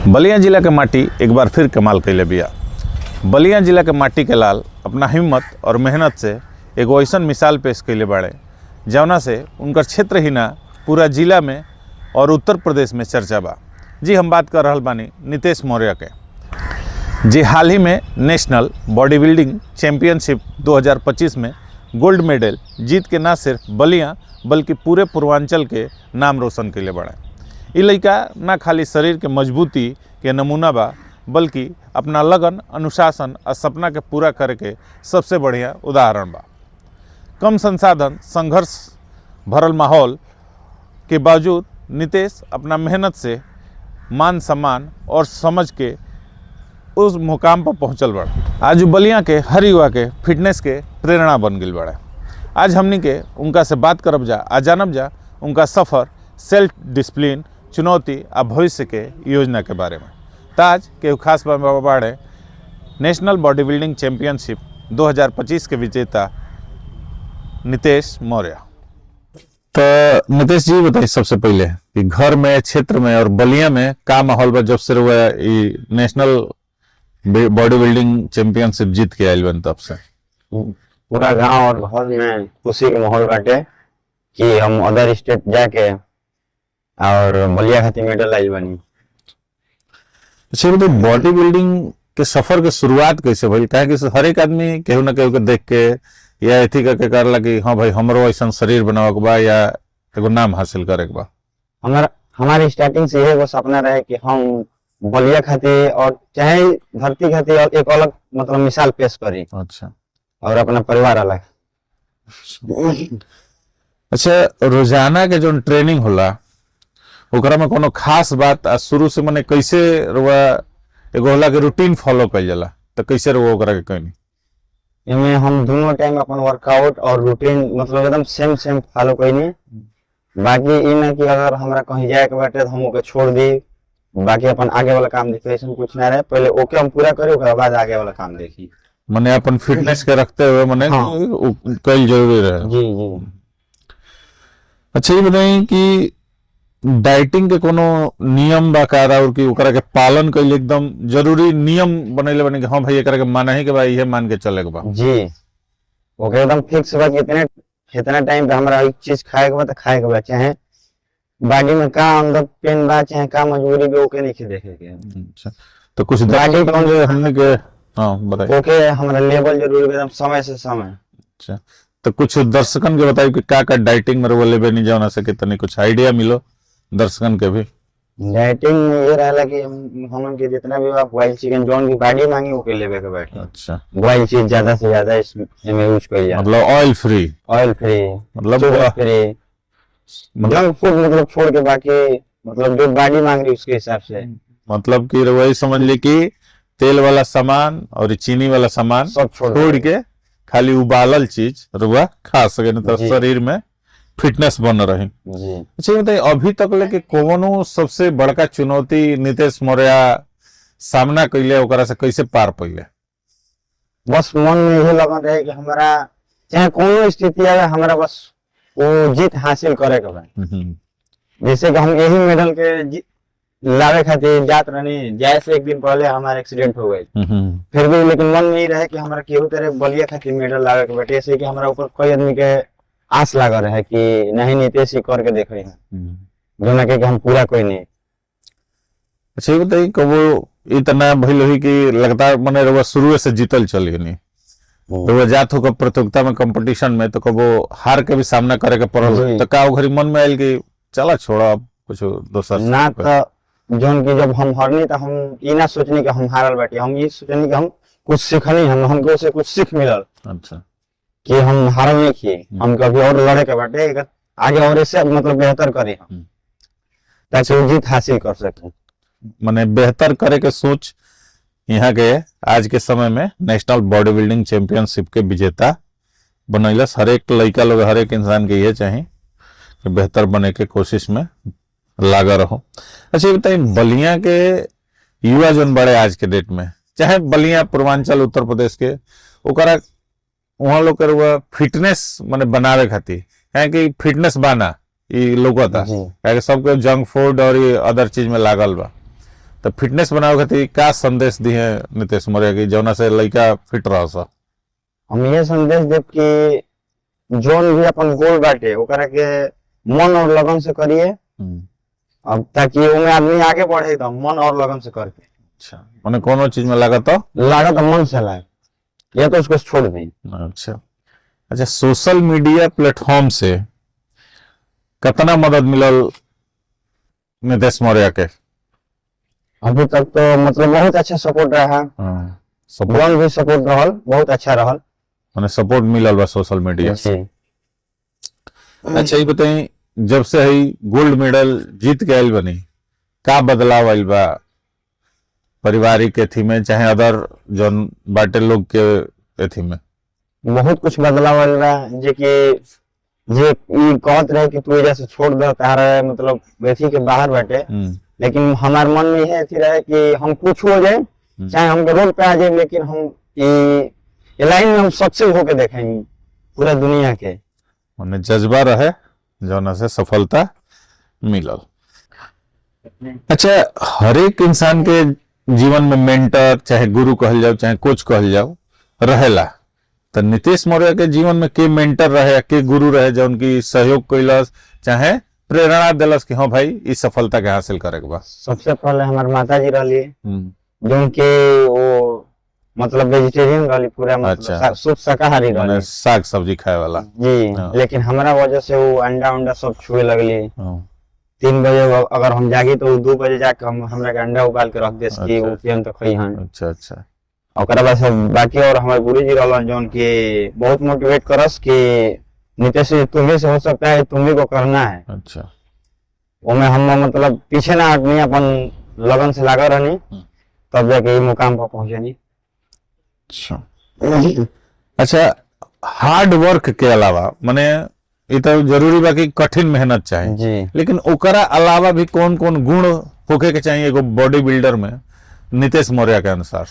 बलिया जिला के माटी एक बार फिर कमाल कैले बिया। बलिया जिला के माटी के लाल अपना हिम्मत और मेहनत से एगो ऐसन मिसाल पेश कैले बाड़े जौना से उनकर क्षेत्र ही ना पूरा जिला में और उत्तर प्रदेश में चर्चा बा। जी हम बात कर रहल बानी नितेश मौर्य के, जी हाल ही में नेशनल बॉडी बिल्डिंग चैम्पियनशिप 2025 में गोल्ड मेडल जीत के ना सिर्फ बलिया बल्कि पूरे पूर्वांचल के नाम रोशन कैले बाड़े। इ लड़का ना खाली शरीर के मजबूती के नमूना बा बल्कि अपना लगन, अनुशासन और सपना के पूरा करे के सबसे बढ़िया उदाहरण बा। कम संसाधन, संघर्ष भरल माहौल के बावजूद नितेश अपना मेहनत से मान सम्मान और समझ के उस मुकाम पर पहुँचल बड़ा। आज बलिया के हर युवा के फिटनेस के प्रेरणा बन गई बड़ा। आज हमनी के उनका से बात करब जा, आ जानब जा उनका सफ़र, सेल्फ डिसिप्लिन, चुनौती आ भविष्य के योजना के बारे में। ताज के खास बाड़े नेशनल बॉडी बिल्डिंग चैम्पियनशिप 2025 के विजेता नितेश मौर्य। तो नितेश जी बताइए सबसे पहले कि घर में, क्षेत्र में और बलिया में का माहौल बा जब से नेशनल बॉडी बिल्डिंग चैंपियनशिप जीत के आयल बन तब से? पूरा गांव और घर में खुशी के माहौल बाटे कि हम अदर स्टेट जाके और बलिया खातिर मेडल आइल बनी। अच्छा तो बॉडी बिल्डिंग के सफर के शुरुआत कैसे भइल? काहे कि हर एक आदमी केहू ना केहू के देख के या एथी करके करला कि हाँ भाई हमरो ऐसा शरीर बनावे के बा या एगो नाम हासिल करे के बा। हमारी स्टार्टिंग से यही सपना रहे कि हम बलिया खातिर और चाहे धरती खातिर और एक अलग मतलब मिसाल पेश करी। अच्छा, और अपना परिवार अलग। अच्छा, रोजाना के जो ट्रेनिंग होला ओकरा में कोनो खास बात शुरू से मने कैसे रुआ एगो होला के रूटीन फॉलो कइल जाला, तो कैसे रुआ ओकरा के कहनी? एमे हम दोनों टाइम अपन वर्कआउट और रूटीन मतलब एकदम सेम फॉलो कइनी। बाकी ई ना कि अगर हमरा कहीं जाए के बाटे तो हम ओके छोड़ दी, बाकी अपन आगे वाला काम देखी, ऐसा कुछ ना रहे। पहले ओके हम पूरा करी, ओकरा बाद आगे वाला काम देखी। मने अपन फिटनेस के रखते हुए मने कईल जरूरी रहे। जी जी। अच्छा ये बताई कि डाइटिंग के कोनो नियम बा का और कि ओकरा के पालन कईल एकदम जरूरी नियम बनैले बने कि हां भाई एकरा के माना ही के बा, इहे मान के चले के बा? जी, ओके एकदम फिक्स बा कि इतना टाइम पे हमरा एक चीज खाए के बा त खाए के बा, चाहे बॉडी में का अंदर पेन बा चाहे का मजबूरी बा ओके नहीं देखे के। अच्छा, तो कुछ बॉडी के हमने के हां बताइए। ओके हमरा लेवल जरूरी एकदम समय से समय। अच्छा, तो कुछ दर्शकन के बताइए कि का डाइटिंग में लेबे नहीं जाना से कितनी कुछ आइडिया मिलो दर्शकन के भी? डाइटिंग में ये रहला कि हमन के जितना भी बॉइल चिकन जोन की बॉडी मांगी ओके लेवे के बैठे। अच्छा, बॉइल चीज ज्यादा से ज्यादा इसमें यूज कइल जाए, मतलब ऑयल फ्री मतलब फ्री जंक फूड मतलब छोड़ के बाकी मतलब जो बॉडी मांग रही उसके हिसाब से। मतलब कि वही समझ ली कि तेल वाला सामान और चीनी वाला सामान सब छोड़ के खाली उबालल चीज रुआ खा सके, नहीं तो शरीर में फिटनेस बन रही। अच्छा बताइए अभी तक लेके कौनो सबसे बड़का चुनौती नितेश मौर्य सामना कैले, ओकरा से कैसे पार पइले? बस मन में यही लगन रहे कि हमारा चाहे कोनो स्थिति आए हमारा बस वो जीत हासिल करे के बा। जैसे कि हम यही मेडल के लावे खातिर जात रहनी, जाए से एक दिन पहले हमारा एक्सीडेंट हो गई, फिर भी लेकिन मन में ही रहे कि हमारा केहू तरह बलिया खातिर मेडल लावे के बैठे। ऐसे कि हमारा ऊपर कई आदमी के आस लगा रहे कि नहीं नितेश ही करके देखे जो ना कि हम पूरा कोई नहीं। अच्छा ये बताइए कबो इतना भइल हुई कि लगता मने रउआ शुरू से जीतल चली नहीं तो जात हो प्रतियोगिता में कंपटीशन में, तो कबो हार के भी सामना करे के पड़ल, तो का घड़ी मन में आयल कि चला छोड़ा अब कुछ दोसर ना? तो जोन की जब हम हारनी तो हम ई ना सोचनी कि हम हारल बाटी, हम ये सोचनी कि हम कुछ सीखनी, हमको से कुछ सीख मिलल। अच्छा, कि हम हारल नहीं किए, हम कभी और लड़े के बाटे आगे और इससे मतलब बेहतर करे हम, ताकि जीत हासिल कर सके। माने बेहतर करे के सोच यहाँ के आज के समय में नेशनल बॉडी बिल्डिंग चैंपियनशिप के विजेता बनैलस। हर एक लड़का लोग, हर एक इंसान के ये चाहिए कि बेहतर बने के कोशिश में लागा रहो। अच्छा ये बताइए बलिया के युवा जोन बड़े आज के डेट में, चाहे बलिया पूर्वांचल उत्तर प्रदेश के, ओकरा वहाँ लोग के फिटनेस माने बनावे खातिर है कि फिटनेस बाना ये लोग था सबके जंक फूड और ये अदर चीज में लागल बा, तो फिटनेस बनावे खातिर का संदेश दिए नीतीश मौर्य की जौना से लड़का फिट रह सा? हम ये संदेश देव कि जोन भी अपन गोल बाटे ओकरा के मन और लगन से करिए, अब ताकि उनमें आदमी आगे बढ़े तो मन और लगन से करके। अच्छा, मैंने कोनो चीज में लागत मन से लागे, या तो उसको छोड़ दें। अच्छा अच्छा, सोशल मीडिया प्लेटफॉर्म से कितना मदद मिलल नीतीश मौर्य के? अभी तक तो मतलब बहुत अच्छा सपोर्ट रहा, सपोर्ट भी सपोर्ट रहल, बहुत अच्छा रहल, मैंने सपोर्ट मिलल बा सोशल मीडिया से। अच्छा, ये बताई जब से ही गोल्ड मेडल जीत के आयल बनी, का बदलाव आयल बा पारिवारिक एथी में चाहे अदर जौन बाटे लोग के एथी में? बहुत कुछ बदलाव आयल बा, जे कि जे ई कहत रहे कि तू एजा से छोड़ दे, तारा मतलब एथी के बाहर बाटे, लेकिन हमारे मन में यह एथी रहे कि हम कुछ हो जाए चाहे हम रोड पे आ जाए, लेकिन हम ये लाइन में हम सक्सेस होके देखेंगे पूरा दुनिया के। मैंने जज्बा रहे जौना से सफलता मिलल। अच्छा, हर एक इंसान के जीवन में मेंटर चाहे गुरु कहल जाओ चाहे कोच कहल जाओ रहेला, तो नीतीश मौर्य के जीवन में के मेंटर रहे के गुरु रहे जो उनकी सहयोग कैलस चाहे प्रेरणा दिलस कि हाँ भाई इस सफलता के हासिल करे के बा? सबसे पहले हमारे माता जी रही, जो उनके वो मतलब वेजिटेरियन रही पूरा, मतलब शुद्ध शाकाहारी रही, साग सब्जी खाए वाला जी। लेकिन हमारा वजह से वो अंडा उंडा सब छुए लगली। 3 बजे अगर हम जागी तो 2 बजे जाके हम हमरा के अंडा उबाल के रख दे कि वो पियन तो खई हन। अच्छा अच्छा। ओकरा बाद से बाकी और हमारे गुरुजी रहलन जोन के बहुत मोटिवेट करस कि नीतीश तुम्हें से हो सकता है, तुम्ही को करना है। अच्छा, ओमे हम मतलब पीछे ना हटनी, अपन लगन से लगा रहनी, तब जाके ये मुकाम पर पहुंचनी। अच्छा अच्छा, हार्ड वर्क के अलावा माने ये तो जरूरी बा कि कठिन मेहनत चाहिए जी, लेकिन ओकरा अलावा भी कौन कौन गुण होके के चाहिए एगो बॉडी बिल्डर में नीतीश मौर्य के अनुसार?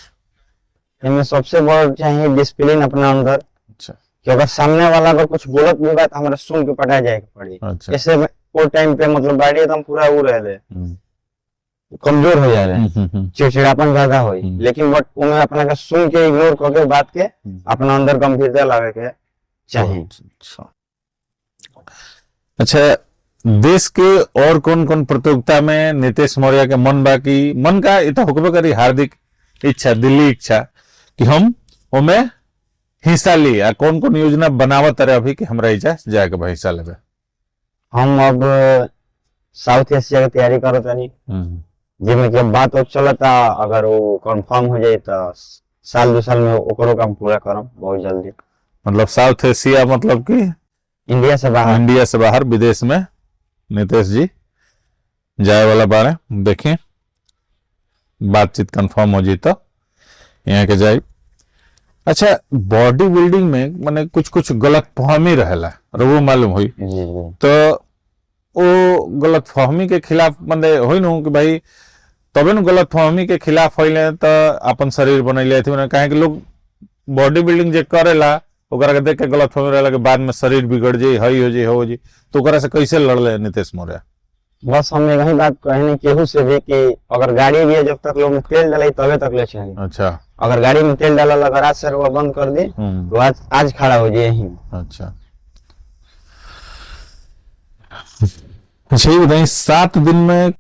इनमें सबसे बड़ा चाहिए डिसिप्लिन अपना अंदर। अच्छा, कि अगर सामने वाला अगर कुछ बोलत भी बात हमारा सुन के पटा जाए के पड़ी। अच्छा, जैसे वो टाइम पे मतलब बाड़ी एकदम पूरा वो रहे, कमजोर हो जा रहे, चिड़चिड़ापन ज्यादा हो, लेकिन बट उन्हें अपना के सुन के इग्नोर करके बात के अपना अंदर गंभीरता लावे के चाहिए। अच्छा, देश के और कौन कौन प्रतियोगिता में नीतीश मौर्य के मन बाकी मन का ये तो होकबे करी हार्दिक इच्छा, दिल्ली इच्छा कि हम ओमे हिस्सा ली, आ कौन कौन योजना बनावत रहे अभी कि हमरा इच्छा जाए के हिस्सा लेबे? हम अब साउथ एशिया की तैयारी करत हनी, जिसमें कि बात हो चलता, अगर वो कंफर्म हो जाए तो साल 2 साल में ओकरो काम पूरा करम बहुत जल्दी। मतलब साउथ एशिया मतलब कि इंडिया से बाहर? इंडिया से बाहर विदेश में नीतीश जी जाए वाला बारे, देखें बातचीत कंफर्म हो जाए तो यहाँ के जाए। अच्छा, बॉडी बिल्डिंग में माने कुछ कुछ गलत फहमी रहेला वो मालूम हुई, तो वो गलत फहमी के खिलाफ बंदे हुई न कि भाई तबे न गलत फहमी के खिलाफ होइले तो अपन शरीर बनैले थी, मैंने कहे कि लोग बॉडी बिल्डिंग जे करेला ओकरा के देख के गलत फहमी रहेला कि बाद में शरीर बिगड़ जाए, हई हो जाए, हो जाए, तो ओकरा से कैसे लड़ले नीतीश मौर्य? बस हम यही बात कहने केहू से भी कि अगर गाड़ी भी है जब तक लोग तेल डाले तबे तक ले चाहिए। अच्छा, अगर गाड़ी में तेल डाला अगर आज से वो बंद कर दे तो आज खड़ा हो जाए ही। अच्छा अच्छा, ये बताइए 7 दिन में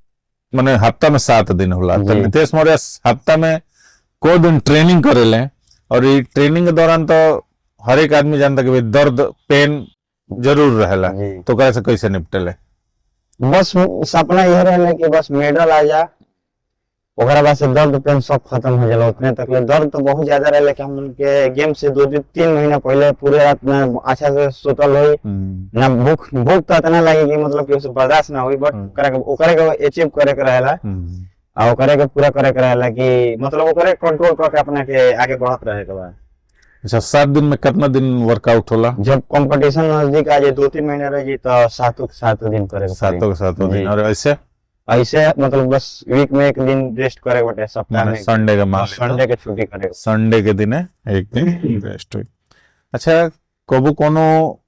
माने हफ्ता में 7 दिन होला, तो नीतीश मौर्य हफ्ता में को दिन ट्रेनिंग करेले, और ये ट्रेनिंग के दौरान तो हर एक आदमी जानता कि दर्द पेन जरूर रहेला, तो कैसे कैसे निपटेले? बस सपना यह रहे कि बस मेडल आ जा, ओकरा बाद से दर्द पेन सब खत्म हो जाला। उतने तक ले दर्द तो बहुत ज्यादा रहे कि हम के गेम से 2-3 महीना पहले पूरे रात में अच्छा से सुतल हुई ना, भूख तो इतना लगे कि मतलब कि उसे बर्दाश्त ना हुई, बट ओकरे के अचीव करे के रहेला और ओकरे के पूरा करे के रहेला कि मतलब ओकरे कंट्रोल करके अपने के आगे बढ़त रहे के बाद। अच्छा, 7 दिन में कितना दिन वर्कआउट होला? जब कंपटीशन नजदीक आ जाए 2-3 महीने रह जाए तो 7 दिन करे, 7 दिन। और ऐसे मतलब बस वीक में 1 दिन रेस्ट करे बटे, सप्ताह में संडे का संडे के छुट्टी करे, संडे के दिन 1 दिन रेस्ट हुई। अच्छा, कबू कोनो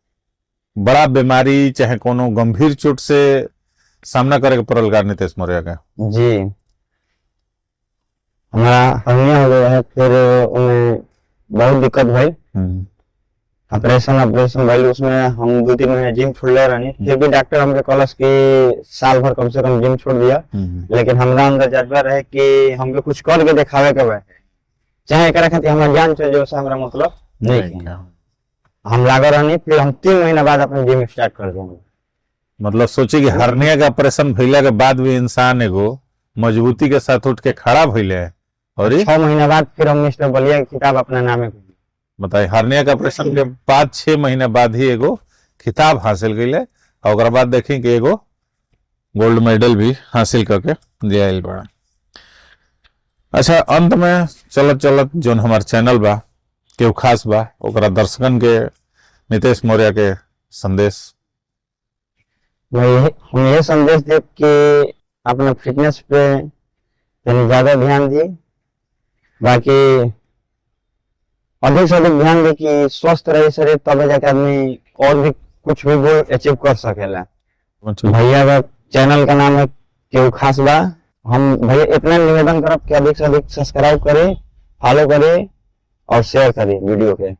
बड़ा बीमारी चाहे कोनो गंभीर चोट से सामना करे के पड़ल का नीतीश मौर्य का? जी हमारा हर्निया हो गया है, फिर उन्हें बहुत दिक्कत भाई, ऑपरेशन भाई, उसमें हम 2-3 महीने जिम छोड़ले रहनी, फिर भी डॉक्टर हमके कहलस कि साल भर कम से कम जिम छोड़ दिया। लेकिन हमरा अंदर जज्बा रहे कि हमके कुछ कर के दिखावे के बा, चाहे एकरा खातिर हमार जान चल जाए, उससे हमरा मतलब नहीं है। हम लागल रहनी, फिर हम 3 महीना बाद अपन जिम स्टार्ट कर देंगे। मतलब सोची कि हर्निया का ऑपरेशन भइला के बाद भी इंसान एगो मजबूती के साथ उठ के खड़ा भइले है, और 6 महीना बाद फिर हम मिस्टर बलिया की किताब अपना नामे बताइए, हर्निया का ऑपरेशन के बाद 6 महीना बाद ही एगो खिताब हासिल कैले, और ओकरा बाद देखी कि एगो गोल्ड मेडल भी हासिल करके दिया बड़ा। अच्छा, अंत में चलत चलत जोन हमार चैनल बा केहू खास बा, ओकरा दर्शकन के नितेश मौर्य के संदेश। हम ये संदेश दे कि अपना फिटनेस पे ज्यादा ध्यान दिए, बाकी अधिक से अधिक ध्यान दे कि स्वस्थ रहे शरीर, तब जाके आदमी और भी कुछ भी गोल अचीव कर सकेला। भैया का चैनल का नाम है केहू खास बा। हम भैया इतना निवेदन करब कि अधिक से अधिक सब्सक्राइब करे, फॉलो करे और शेयर करे वीडियो के।